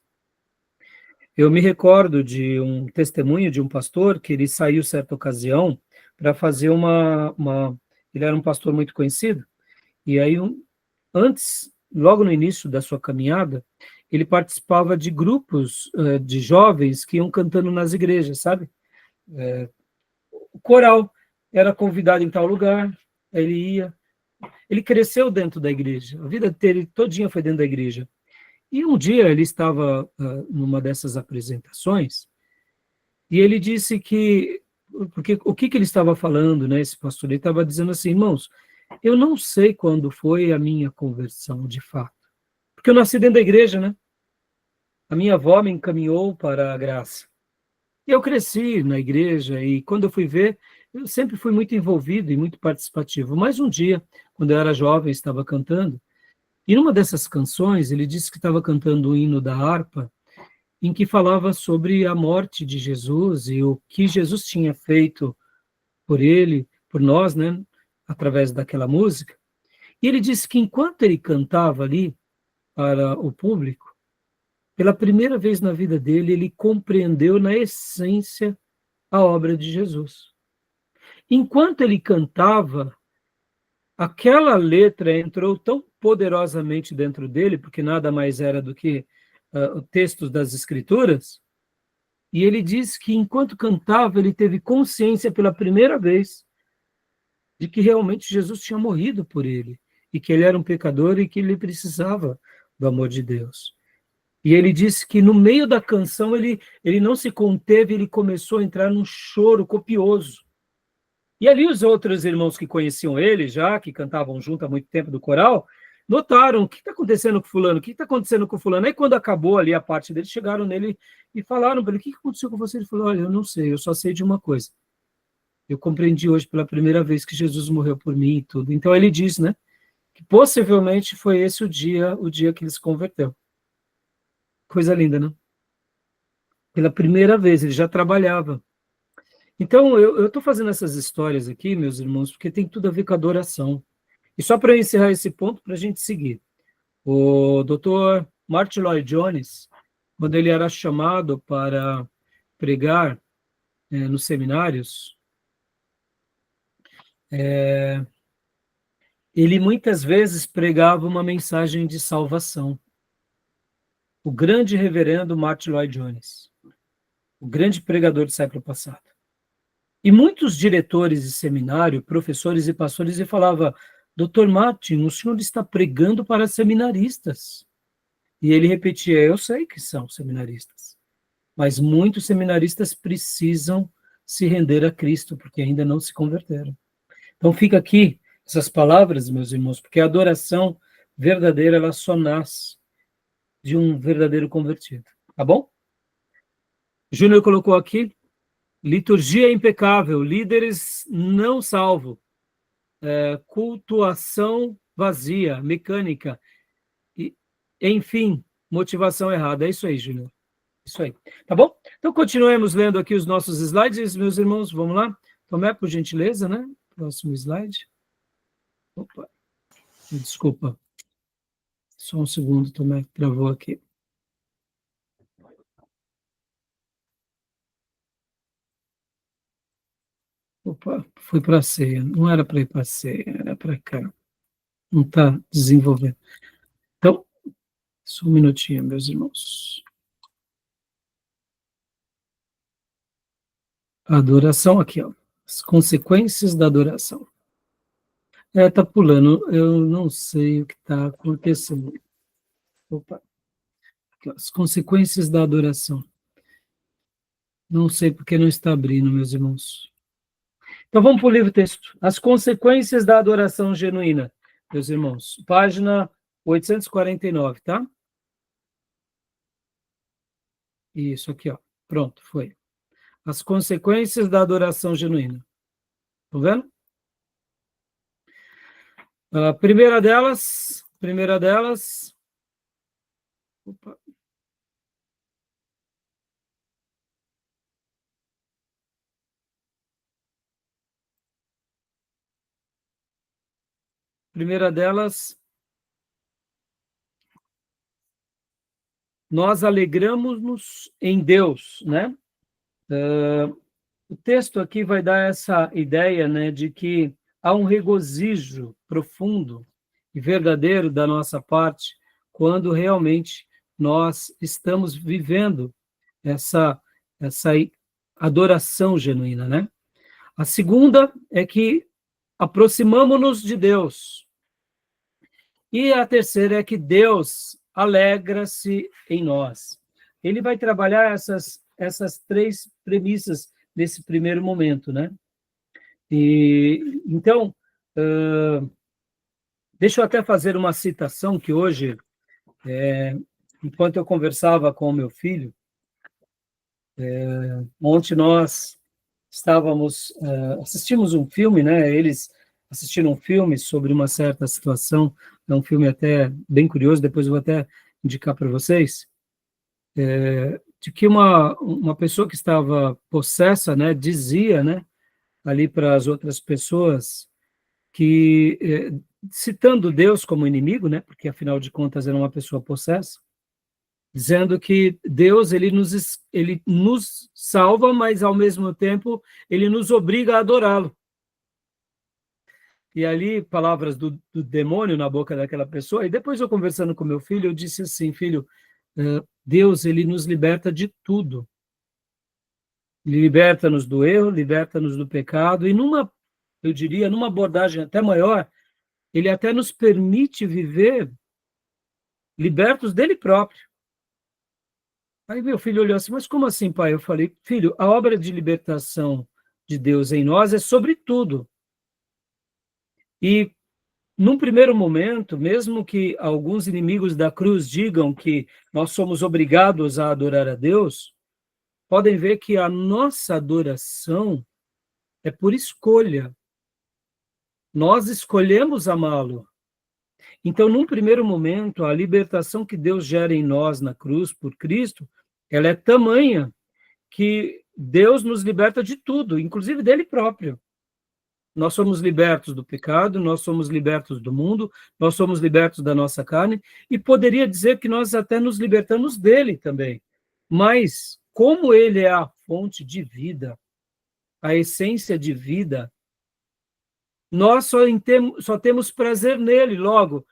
Eu me recordo de um testemunho de um pastor que ele saiu certa ocasião para fazer ele era um pastor muito conhecido, e aí antes, logo no início da sua caminhada, ele participava de grupos de jovens que iam cantando nas igrejas, sabe? O coral era convidado em tal lugar, aí ele ia. Ele cresceu dentro da igreja, a vida dele todinha foi dentro da igreja. E um dia ele estava numa dessas apresentações, e ele disse que, porque o que ele estava falando, né, esse pastor, ele estava dizendo assim, irmãos, eu não sei quando foi a minha conversão de fato, porque eu nasci dentro da igreja, né? A minha avó me encaminhou para a graça. E eu cresci na igreja, e quando eu fui ver, eu sempre fui muito envolvido e muito participativo. Mas um dia, quando eu era jovem, estava cantando, e numa dessas canções, ele disse que estava cantando o hino da harpa, em que falava sobre a morte de Jesus e o que Jesus tinha feito por ele, por nós, né, através daquela música. E ele disse que enquanto ele cantava ali para o público, pela primeira vez na vida dele, ele compreendeu na essência a obra de Jesus. Enquanto ele cantava, aquela letra entrou tão poderosamente dentro dele, porque nada mais era do que o texto das Escrituras, e ele diz que enquanto cantava, ele teve consciência pela primeira vez de que realmente Jesus tinha morrido por ele, e que ele era um pecador e que ele precisava do amor de Deus. E ele disse que no meio da canção ele não se conteve, ele começou a entrar num choro copioso. E ali os outros irmãos que conheciam ele já, que cantavam junto há muito tempo do coral, notaram o que está acontecendo com fulano, o que está acontecendo com fulano. Aí quando acabou ali a parte dele, chegaram nele e falaram para ele, o que aconteceu com você? Ele falou, olha, eu não sei, eu só sei de uma coisa. Eu compreendi hoje pela primeira vez que Jesus morreu por mim e tudo. Então ele diz, né, que possivelmente foi esse o dia que ele se converteu. Coisa linda, né? Pela primeira vez, ele já trabalhava. Então, eu estou fazendo essas histórias aqui, meus irmãos, porque tem tudo a ver com a adoração. E só para encerrar esse ponto, para a gente seguir. O Dr. Martin Lloyd Jones, quando ele era chamado para pregar nos seminários, ele muitas vezes pregava uma mensagem de salvação. O grande reverendo Martin Lloyd Jones, o grande pregador do século passado. E muitos diretores de seminário, professores e pastores, e falava, Dr. Martin, o senhor está pregando para seminaristas. E ele repetia, eu sei que são seminaristas, mas muitos seminaristas precisam se render a Cristo, porque ainda não se converteram. Então fica aqui essas palavras, meus irmãos, porque a adoração verdadeira, ela só nasce de um verdadeiro convertido. Tá bom? Júnior colocou aqui, liturgia impecável, líderes não salvo, cultuação vazia, mecânica, enfim, motivação errada. É isso aí, Júnior. Isso aí. Tá bom? Então, continuemos lendo aqui os nossos slides, meus irmãos. Vamos lá? Tomé, por gentileza, né? Próximo slide. Opa, desculpa. Só um segundo, Tomé, travou aqui. Opa, foi para a ceia. Não era para ir para a ceia, era para cá. Não está desenvolvendo. Então, só um minutinho, meus irmãos. A adoração aqui, ó. As consequências da adoração. Tá pulando. Eu não sei o que está acontecendo. Opa. Aqui, ó, as consequências da adoração. Não sei porque não está abrindo, meus irmãos. Então vamos para o livro texto. As consequências da adoração genuína, meus irmãos. Página 849, tá? Isso aqui, ó. Pronto, foi. As consequências da adoração genuína. Estão vendo? A primeira delas, opa. Primeira delas, nós alegramos-nos em Deus, né? O texto aqui vai dar essa ideia, né, de que há um regozijo profundo e verdadeiro da nossa parte quando realmente nós estamos vivendo essa adoração genuína, né? A segunda é que aproximamo-nos de Deus. E a terceira é que Deus alegra-se em nós. Ele vai trabalhar essas três premissas nesse primeiro momento, né? E então, deixa eu até fazer uma citação que hoje, enquanto eu conversava com o meu filho, ontem nós assistimos um filme, né? Eles assistiram um filme sobre uma certa situação, é um filme até bem curioso, depois eu vou até indicar para vocês, de que uma pessoa que estava possessa, né, dizia, né, ali para as outras pessoas que, citando Deus como inimigo, né, porque afinal de contas era uma pessoa possessa, dizendo que Deus ele nos salva, mas ao mesmo tempo ele nos obriga a adorá-lo. E ali, palavras do demônio na boca daquela pessoa, e depois eu conversando com meu filho, eu disse assim, filho, Deus ele nos liberta de tudo. Ele liberta-nos do erro, liberta-nos do pecado, e eu diria, numa abordagem até maior, ele até nos permite viver libertos dele próprio. Aí meu filho olhou assim, mas como assim, pai? Eu falei, filho, a obra de libertação de Deus em nós é sobre tudo. E, num primeiro momento, mesmo que alguns inimigos da cruz digam que nós somos obrigados a adorar a Deus, podem ver que a nossa adoração é por escolha. Nós escolhemos amá-lo. Então, num primeiro momento, a libertação que Deus gera em nós na cruz por Cristo, ela é tamanha que Deus nos liberta de tudo, inclusive dele próprio. Nós somos libertos do pecado, nós somos libertos do mundo, nós somos libertos da nossa carne, e poderia dizer que nós até nos libertamos dele também. Mas, como ele é a fonte de vida, a essência de vida, nós só temos prazer nele, logo,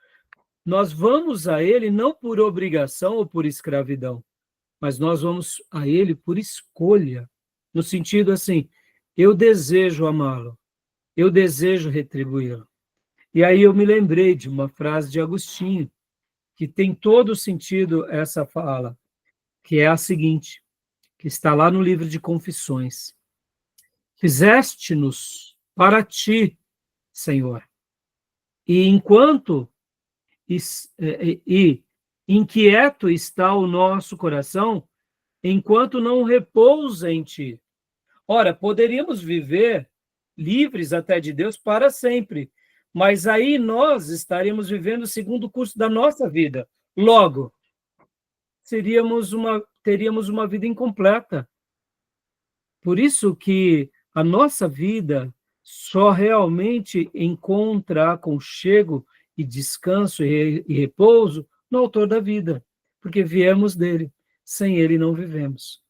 nós vamos a ele não por obrigação ou por escravidão, mas nós vamos a ele por escolha, no sentido assim, eu desejo amá-lo, eu desejo retribuí-lo. E aí eu me lembrei de uma frase de Agostinho, que tem todo sentido essa fala, que é a seguinte, que está lá no livro de Confissões. Fizeste-nos para ti, Senhor, e enquanto inquieto está o nosso coração, enquanto não repousa em ti. Ora, poderíamos viver livres até de Deus para sempre, mas aí nós estaríamos vivendo segundo o curso da nossa vida. Logo, teríamos uma vida incompleta. Por isso que a nossa vida só realmente encontra aconchego e descanso e repouso no autor da vida, porque viemos dele, sem ele não vivemos.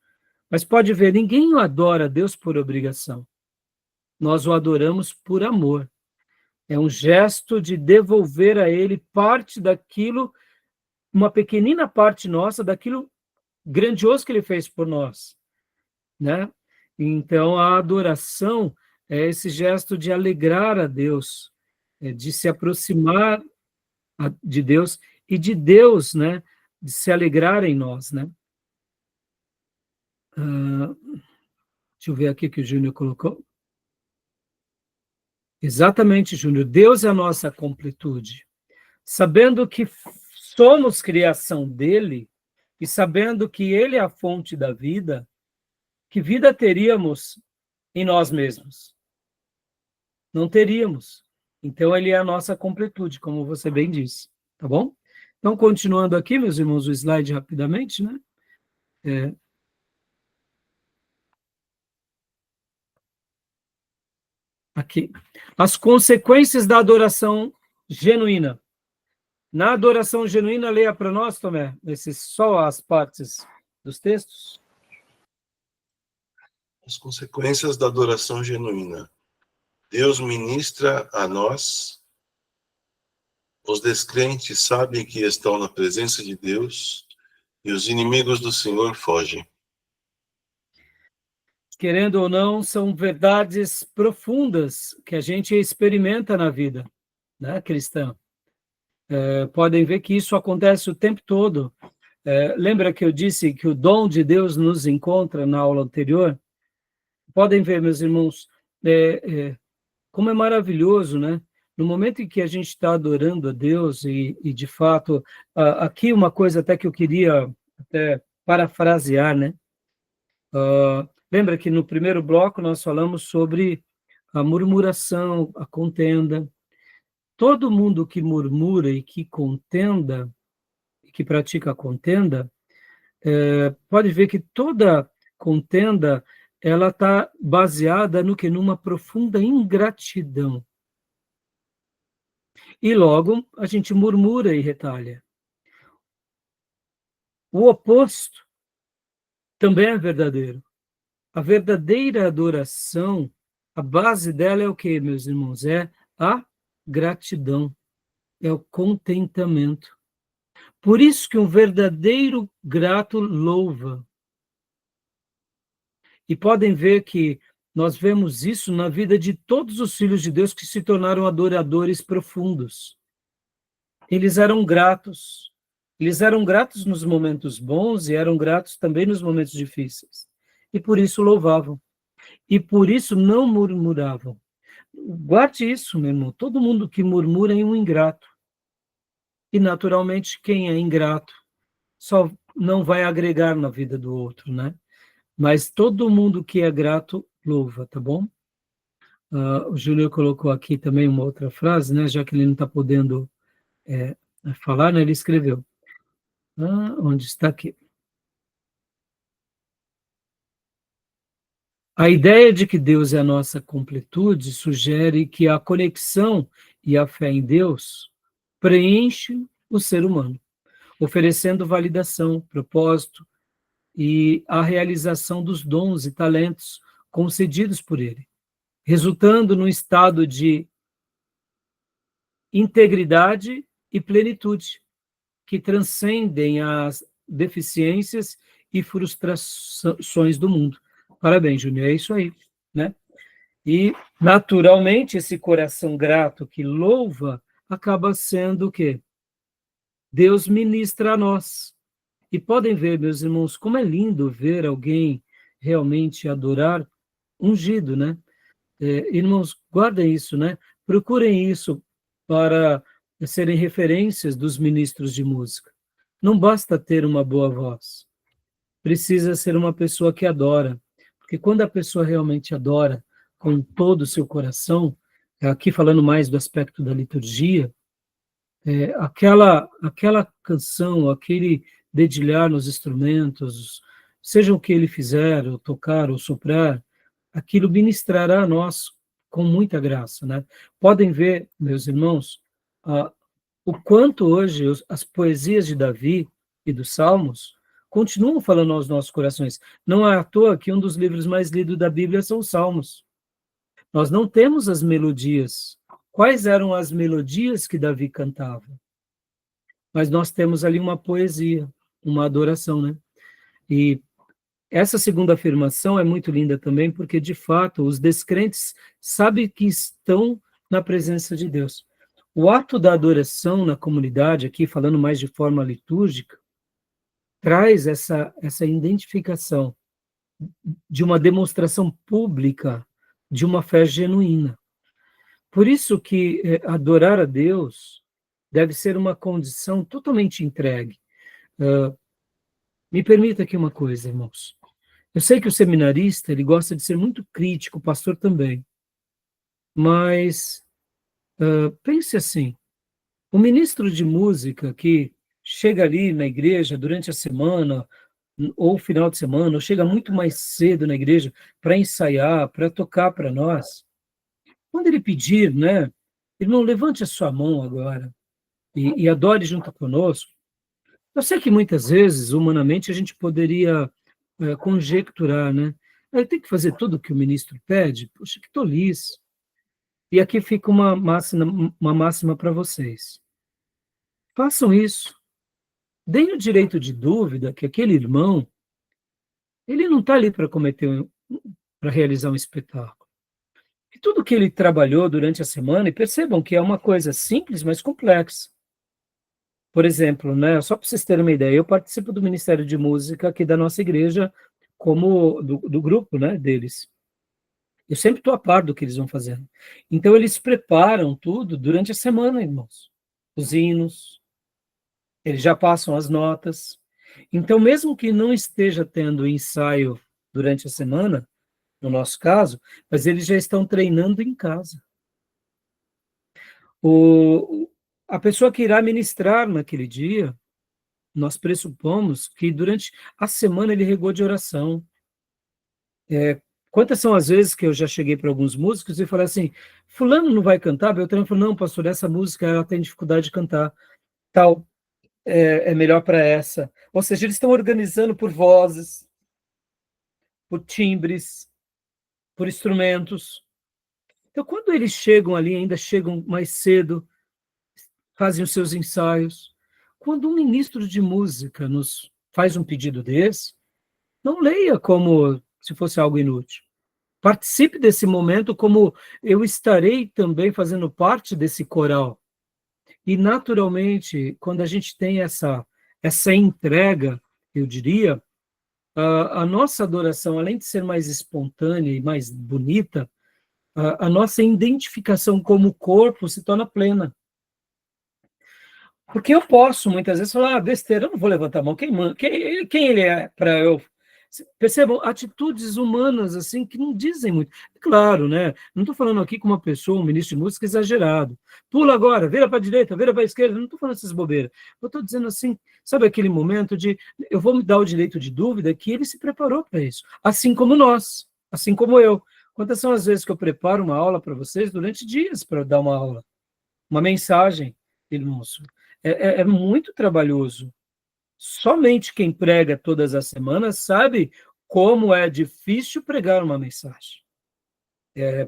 Mas pode ver, ninguém adora Deus por obrigação. Nós o adoramos por amor. É um gesto de devolver a ele parte daquilo, uma pequenina parte nossa, daquilo grandioso que ele fez por nós, né? Então, a adoração é esse gesto de alegrar a Deus, de se aproximar de Deus e de Deus, né, de se alegrar em nós, né? Deixa eu ver aqui que o Júnior colocou. Exatamente, Júnior. Deus é a nossa completude. Sabendo que somos criação dele e sabendo que ele é a fonte da vida, que vida teríamos em nós mesmos? Não teríamos. Então, ele é a nossa completude, como você bem disse. Tá bom? Então, continuando aqui, meus irmãos, o slide rapidamente, né? Aqui. As consequências da adoração genuína. Na adoração genuína, leia para nós, Tomé, só as partes dos textos. As consequências da adoração genuína. Deus ministra a nós. Os descrentes sabem que estão na presença de Deus e os inimigos do Senhor fogem. Querendo ou não, são verdades profundas que a gente experimenta na vida, né, cristã. Podem ver que isso acontece o tempo todo. Lembra que eu disse que o dom de Deus nos encontra na aula anterior? Podem ver, meus irmãos, como é maravilhoso, né? No momento em que a gente está adorando a Deus e de fato, aqui uma coisa até que eu queria até parafrasear, né? Lembra que no primeiro bloco nós falamos sobre a murmuração, a contenda. Todo mundo que murmura e que contenda, que pratica a contenda, pode ver que toda contenda ela está baseada no que? Numa profunda ingratidão. E logo a gente murmura e retalha. O oposto também é verdadeiro. A verdadeira adoração, a base dela é o que, meus irmãos? É a gratidão, é o contentamento. Por isso que um verdadeiro grato louva. E podem ver que nós vemos isso na vida de todos os filhos de Deus que se tornaram adoradores profundos. Eles eram gratos. Eles eram gratos nos momentos bons e eram gratos também nos momentos difíceis. E por isso louvavam. E por isso não murmuravam. Guarde isso, meu irmão. Todo mundo que murmura é um ingrato. E, naturalmente, quem é ingrato só não vai agregar na vida do outro, né? Mas todo mundo que é grato, louva, tá bom? O Júnior colocou aqui também uma outra frase, né? Já que ele não está podendo falar, né? Ele escreveu. Onde está aqui? A ideia de que Deus é a nossa completude sugere que a conexão e a fé em Deus preenche o ser humano, oferecendo validação, propósito e a realização dos dons e talentos concedidos por ele, resultando num estado de integridade e plenitude que transcendem as deficiências e frustrações do mundo. Parabéns, Júnior, é isso aí, né? E, naturalmente, esse coração grato que louva acaba sendo o quê? Deus ministra a nós. E podem ver, meus irmãos, como é lindo ver alguém realmente adorar ungido, né? Irmãos, guardem isso, né? Procurem isso para serem referências dos ministros de música. Não basta ter uma boa voz. Precisa ser uma pessoa que adora. Porque quando a pessoa realmente adora com todo o seu coração, aqui falando mais do aspecto da liturgia, aquela canção, aquele dedilhar nos instrumentos, seja o que ele fizer, ou tocar, ou soprar, aquilo ministrará a nós com muita graça, né? Podem ver, meus irmãos, o quanto hoje as poesias de Davi e dos Salmos continuam falando aos nossos corações. Não é à toa que um dos livros mais lidos da Bíblia são os Salmos. Nós não temos as melodias. Quais eram as melodias que Davi cantava? Mas nós temos ali uma poesia, uma adoração, né? E essa segunda afirmação é muito linda também, porque, de fato, os descrentes sabem que estão na presença de Deus. O ato da adoração na comunidade, aqui falando mais de forma litúrgica, traz essa identificação de uma demonstração pública de uma fé genuína. Por isso que adorar a Deus deve ser uma condição totalmente entregue. Me permita aqui uma coisa, irmãos. Eu sei que o seminarista, ele gosta de ser muito crítico, o pastor também. Mas pense assim, o ministro de música que chega ali na igreja durante a semana, ou final de semana, ou chega muito mais cedo na igreja para ensaiar, para tocar para nós, quando ele pedir, né, irmão, levante a sua mão agora e adore junto conosco. Eu sei que muitas vezes, humanamente, a gente poderia conjecturar, né? Eu tenho que fazer tudo o que o ministro pede? Poxa, que tolice. E aqui fica uma máxima para vocês. Façam isso. Deem o direito de dúvida que aquele irmão, ele não está ali para realizar um espetáculo. E tudo que ele trabalhou durante a semana, e percebam que é uma coisa simples, mas complexa. Por exemplo, né, só para vocês terem uma ideia, eu participo do Ministério de Música aqui da nossa igreja, como do grupo, né, deles. Eu sempre estou a par do que eles vão fazendo. Então, eles preparam tudo durante a semana, irmãos. Os hinos, eles já passam as notas. Então, mesmo que não esteja tendo ensaio durante a semana, no nosso caso, mas eles já estão treinando em casa. A pessoa que irá ministrar naquele dia, nós pressupomos que durante a semana ele regou de oração. Quantas são as vezes que eu já cheguei para alguns músicos e falei assim, fulano não vai cantar? Beltrano falou, não, pastor, essa música ela tem dificuldade de cantar. Tal, é melhor para essa. Ou seja, eles estão organizando por vozes, por timbres, por instrumentos. Então, quando eles chegam ali, ainda chegam mais cedo, fazem os seus ensaios. Quando um ministro de música nos faz um pedido desse, não leia como se fosse algo inútil. Participe desse momento como eu estarei também fazendo parte desse coral. E, naturalmente, quando a gente tem essa entrega, eu diria, a nossa adoração, além de ser mais espontânea e mais bonita, a nossa identificação como corpo se torna plena. Porque eu posso, muitas vezes, falar, besteira, eu não vou levantar a mão, quem ele é para eu... Percebam, atitudes humanas, assim, que não dizem muito. Claro, né? Não estou falando aqui com uma pessoa, um ministro de música exagerado. Pula agora, vira para a direita, vira para a esquerda, não estou falando essas bobeiras. Eu estou dizendo assim, sabe aquele momento de, eu vou me dar o direito de dúvida que ele se preparou para isso. Assim como nós, assim como eu. Quantas são as vezes que eu preparo uma aula para vocês durante dias para dar uma aula? Uma mensagem, irmãos. É muito trabalhoso. Somente quem prega todas as semanas sabe como é difícil pregar uma mensagem.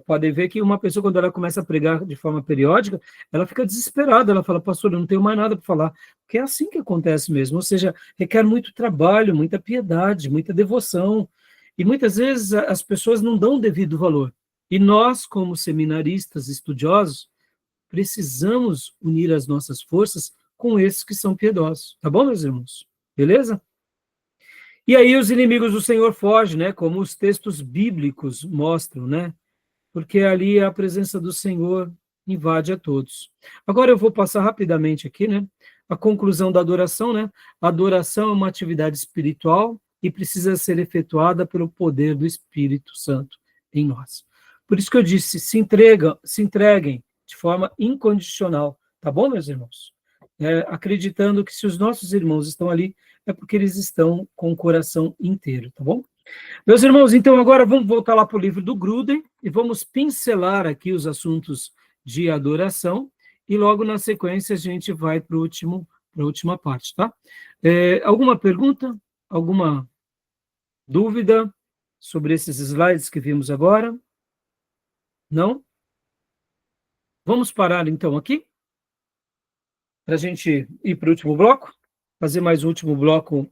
Podem ver que uma pessoa, quando ela começa a pregar de forma periódica, ela fica desesperada, ela fala, pastor, eu não tenho mais nada para falar, porque é assim que acontece mesmo, ou seja, requer muito trabalho, muita piedade, muita devoção, e muitas vezes as pessoas não dão o devido valor. E nós, como seminaristas, estudiosos, precisamos unir as nossas forças com esses que são piedosos. Tá bom, meus irmãos? Beleza? E aí os inimigos do Senhor fogem, né? Como os textos bíblicos mostram, né? Porque ali a presença do Senhor invade a todos. Agora eu vou passar rapidamente aqui, né? A conclusão da adoração, né? A adoração é uma atividade espiritual e precisa ser efetuada pelo poder do Espírito Santo em nós. Por isso que eu disse, se entreguem de forma incondicional, tá bom, meus irmãos? Acreditando que se os nossos irmãos estão ali, é porque eles estão com o coração inteiro, tá bom? Meus irmãos, então agora vamos voltar lá para o livro do Gruden e vamos pincelar aqui os assuntos de adoração e logo na sequência a gente vai para a última parte, tá? Alguma pergunta? Alguma dúvida sobre esses slides que vimos agora? Não? Vamos parar então aqui? Para a gente ir para o último bloco, fazer mais um último bloco,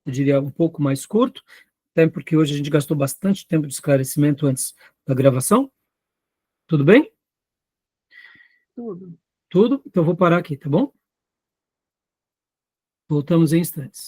eu diria, um pouco mais curto, até porque hoje a gente gastou bastante tempo de esclarecimento antes da gravação. Tudo bem? Tudo. Tudo? Então eu vou parar aqui, tá bom? Voltamos em instantes.